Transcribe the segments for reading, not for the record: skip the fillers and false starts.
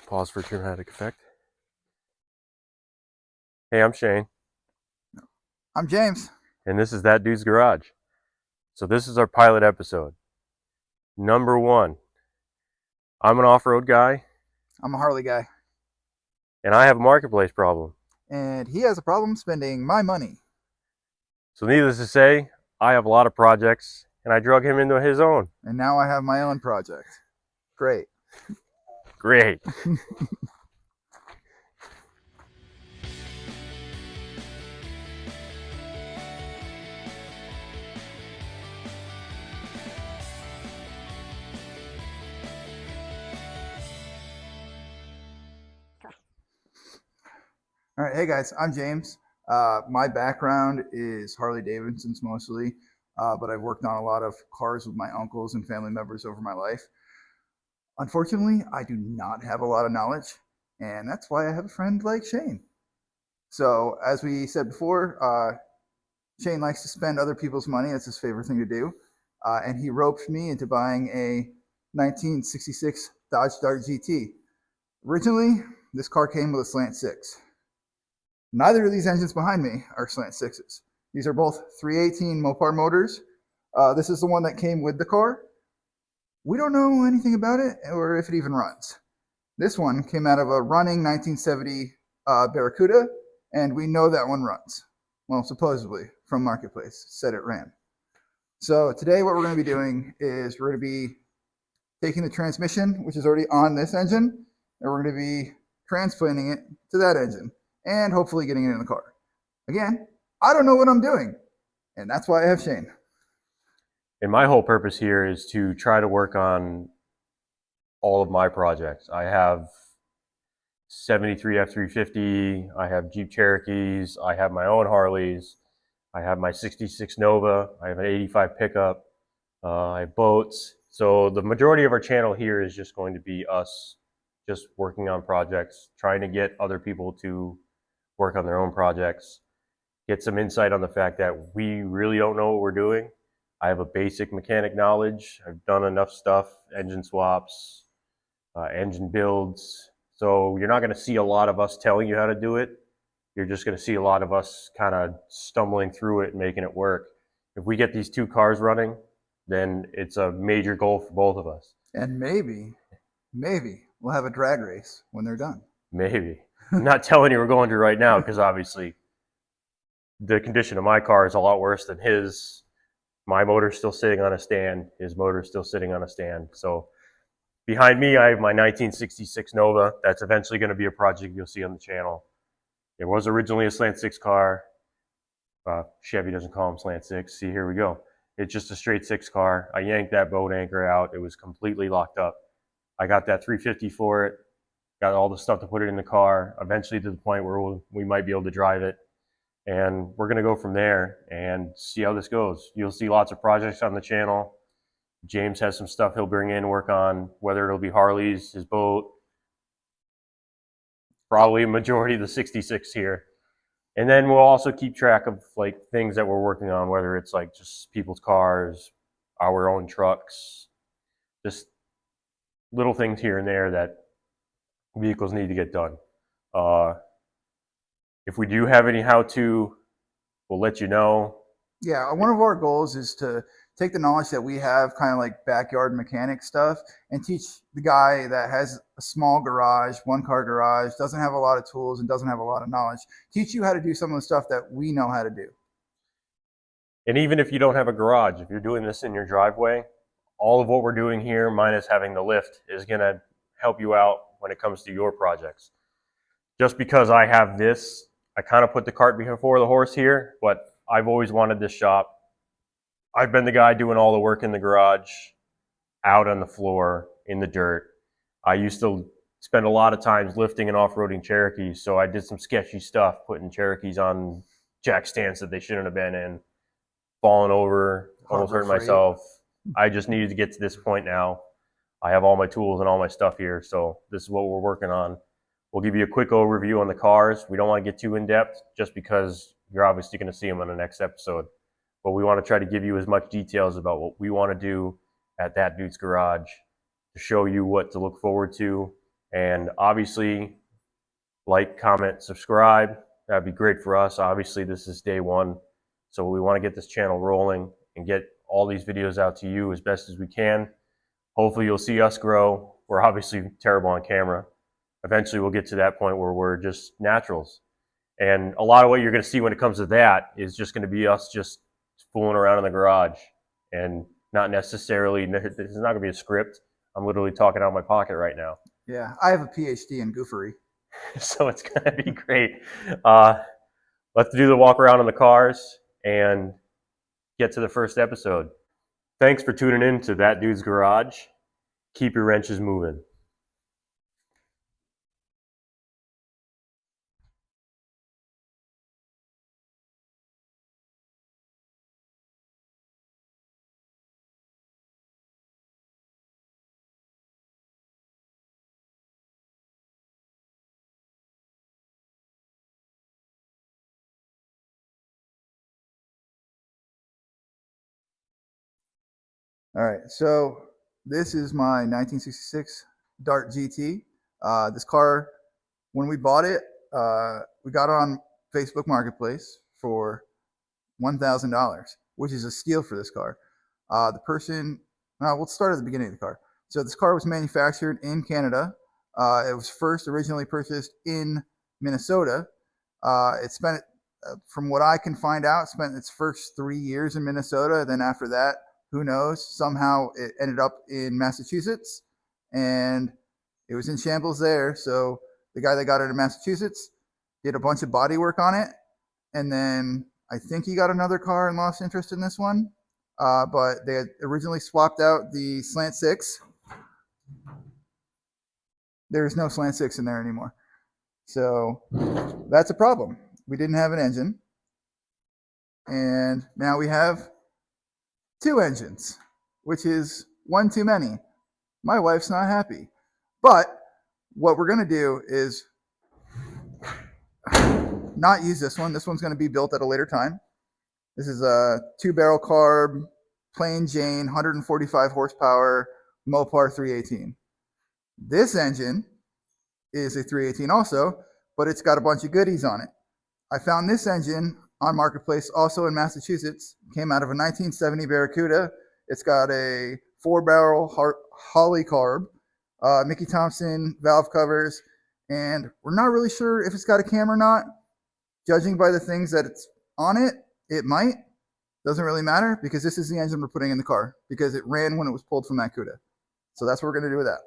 Pause for dramatic effect. Hey, I'm Shane, I'm James. and this is That Dude's Garage. So this is our pilot episode. Number one, I'm an off-road guy, I'm a Harley guy. and I have a marketplace problem. And he has a problem spending my money. So needless to say, I have a lot of projects, and I drug him into his own. And now I have my own project. Great. Great. All right. Hey, guys. I'm James. My background is Harley Davidson's mostly, but I've worked on a lot of cars with my uncles and family members over my life. Unfortunately, I do not have a lot of knowledge, and that's why I have a friend like Shane. So, as we said before, Shane likes to spend other people's money. That's his favorite thing to do. And he roped me into buying a 1966 Dodge Dart GT. Originally, this car came with a slant six. Neither of these engines behind me are slant sixes. These are both 318 Mopar motors. This is the one that came with the car. We don't know anything about it or if it even runs. This one came out of a running 1970 Barracuda, and we know that one runs. Well, supposedly, from Marketplace, said it ran. So today what we're going to be doing is we're going to be taking the transmission, which is already on this engine, and we're going to be transplanting it to that engine and hopefully getting it in the car. Again, I don't know what I'm doing, and that's why I have Shane. And my whole purpose here is to try to work on all of my projects. I have 73 F350, I have Jeep Cherokees, I have my own Harleys, I have my 66 Nova, I have an 85 pickup, I have boats. So the majority of our channel here is just going to be us just working on projects, trying to get other people to work on their own projects, get some insight on the fact that we really don't know what we're doing. I have a basic mechanic knowledge. I've done enough stuff, engine swaps, engine builds. So you're not going to see a lot of us telling you how to do it. You're just going to see a lot of us kind of stumbling through it and making it work. If we get these two cars running, then it's a major goal for both of us. And maybe we'll have a drag race when they're done. Maybe. I'm not telling you we're going to right now because obviously the condition of my car is a lot worse than his. My motor's still sitting on a stand. His motor's still sitting on a stand. So behind me, I have my 1966 Nova. That's eventually going to be a project you'll see on the channel. It was originally a slant six car. Chevy doesn't call them slant six. See, here we go. It's just a straight six car. I yanked that boat anchor out. It was completely locked up. I got that 350 for it. Got all the stuff to put it in the car. Eventually to the point where we might be able to drive it. And we're going to go from there and see how this goes. You'll see lots of projects on the channel. James has some stuff he'll bring in, work on, whether it'll be Harley's, his boat, probably a majority of the 66 here. And then we'll also keep track of like things that we're working on, whether it's like just people's cars, our own trucks, just little things here and there that vehicles need to get done. If we do have any how-to, we'll let you know. Yeah, one of our goals is to take the knowledge that we have, kind of like backyard mechanic stuff, and teach the guy that has a small garage, one car garage, doesn't have a lot of tools and doesn't have a lot of knowledge, teach you how to do some of the stuff that we know how to do. And even if you don't have a garage, if you're doing this in your driveway, all of what we're doing here, minus having the lift, is going to help you out when it comes to your projects. Just because I have this, I kind of put the cart before the horse here, but I've always wanted this shop. I've been the guy doing all the work in the garage, out on the floor, in the dirt. I used to spend a lot of times lifting and off-roading Cherokees, so I did some sketchy stuff, putting Cherokees on jack stands that they shouldn't have been in, falling over, almost hurting myself. I just needed to get to this point now. I have all my tools and all my stuff here, so this is what we're working on. We'll give you a quick overview on the cars. We don't want to get too in-depth just because you're obviously going to see them in the next episode. But we want to try to give you as much details about what we want to do at That Dude's Garage to show you what to look forward to And obviously, like, comment, subscribe. That'd be great for us. Obviously, this is day one, so we want to get this channel rolling and get all these videos out to you as best as we can. Hopefully you'll see us grow. We're obviously terrible on camera. Eventually we'll get to that point where we're just naturals. And a lot of what you're going to see when it comes to that is just going to be us just fooling around in the garage, and not necessarily, this is not going to be a script. I'm literally talking out of my pocket right now. Yeah, I have a PhD in goofery. So it's going to be great. Let's do the walk around in the cars and get to the first episode. Thanks for tuning in to That Dude's Garage. Keep your wrenches moving. All right, so this is my 1966 Dart GT. This car, when we bought it, we got it on Facebook Marketplace for $1,000, which is a steal for this car. The person, we'll start at the beginning of the car. So this car was manufactured in Canada. It was first originally purchased in Minnesota. It spent, from what I can find out, spent its first 3 years in Minnesota. Then after that, who knows? Somehow it ended up in Massachusetts, and it was in shambles there. So the guy that got it in Massachusetts did a bunch of body work on it, and then I think he got another car and lost interest in this one. But they had originally swapped out the slant six. There's no slant six in there anymore. So that's a problem. We didn't have an engine. And now we have 2 engines, which is one too many. My wife's not happy. But what we're going to do is not use this one. This one's going to be built at a later time. This is a 2-barrel carb, plain Jane, 145 horsepower, Mopar 318. This engine is a 318 also, but it's got a bunch of goodies on it. I found this engine on Marketplace, also in Massachusetts. Came out of a 1970 Barracuda. It's got a 4-barrel Holley carb, Mickey Thompson valve covers, and we're not really sure if it's got a cam or not. Judging by the things that it's on it, it might. Doesn't really matter, because this is the engine we're putting in the car, because it ran when it was pulled from that Cuda. So that's what we're going to do with that.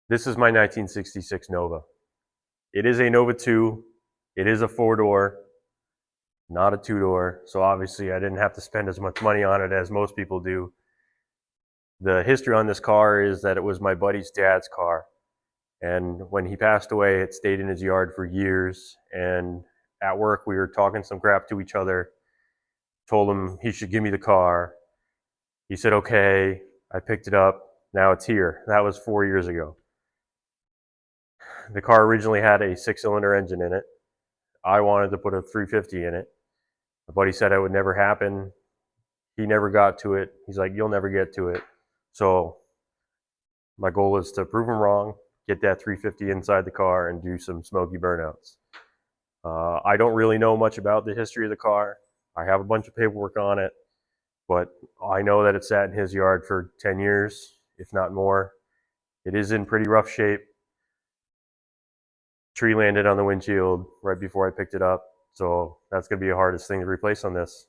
This is my 1966 Nova. It is a Nova 2. It is a 4-door, not a 2-door. So obviously I didn't have to spend as much money on it as most people do. The history on this car is that it was my buddy's dad's car. And when he passed away, it stayed in his yard for years. And at work, we were talking some crap to each other. Told him he should give me the car. He said, okay. I picked it up. Now it's here. That was 4 years ago. The car originally had a 6-cylinder engine in it. I wanted to put a 350 in it. My buddy said it would never happen. He never got to it. He's like, you'll never get to it. So my goal is to prove him wrong, get that 350 inside the car, and do some smoky burnouts. I don't really know much about the history of the car. I have a bunch of paperwork on it, but I know that it sat in his yard for 10 years, if not more. It is in pretty rough shape. Tree landed on the windshield right before I picked it up, so that's going to be the hardest thing to replace on this.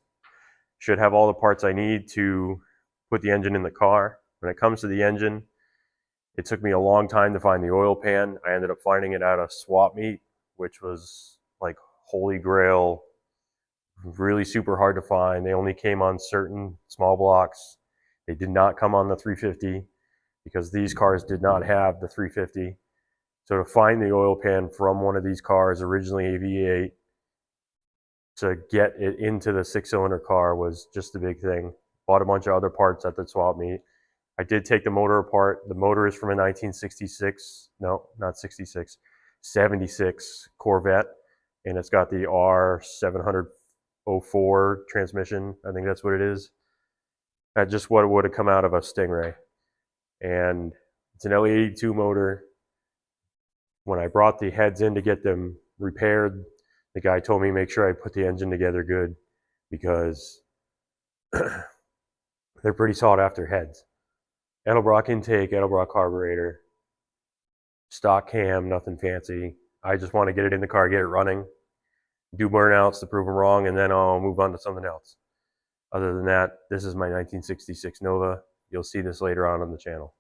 Should have all the parts I need to put the engine in the car. When it comes to the engine, it took me a long time to find the oil pan. I ended up finding it at a swap meet, which was like holy grail, really super hard to find. They only came on certain small blocks. They did not come on the 350 because these cars did not have the 350. So to find the oil pan from one of these cars, originally a V8, to get it into the 6-cylinder car was just a big thing. Bought a bunch of other parts at the swap meet. I did take the motor apart. The motor is from a 1966, no, not 66, 76 Corvette, and it's got the R704 transmission. I think that's what it is. That's just what would have come out of a Stingray. And it's an LE82 motor. When I brought the heads in to get them repaired, the guy told me make sure I put the engine together good because they're pretty sought after heads. Edelbrock intake, Edelbrock carburetor, stock cam, nothing fancy. I just want to get it in the car, get it running, do burnouts to prove them wrong, and then I'll move on to something else. Other than that, this is my 1966 Nova. You'll see this later on the channel.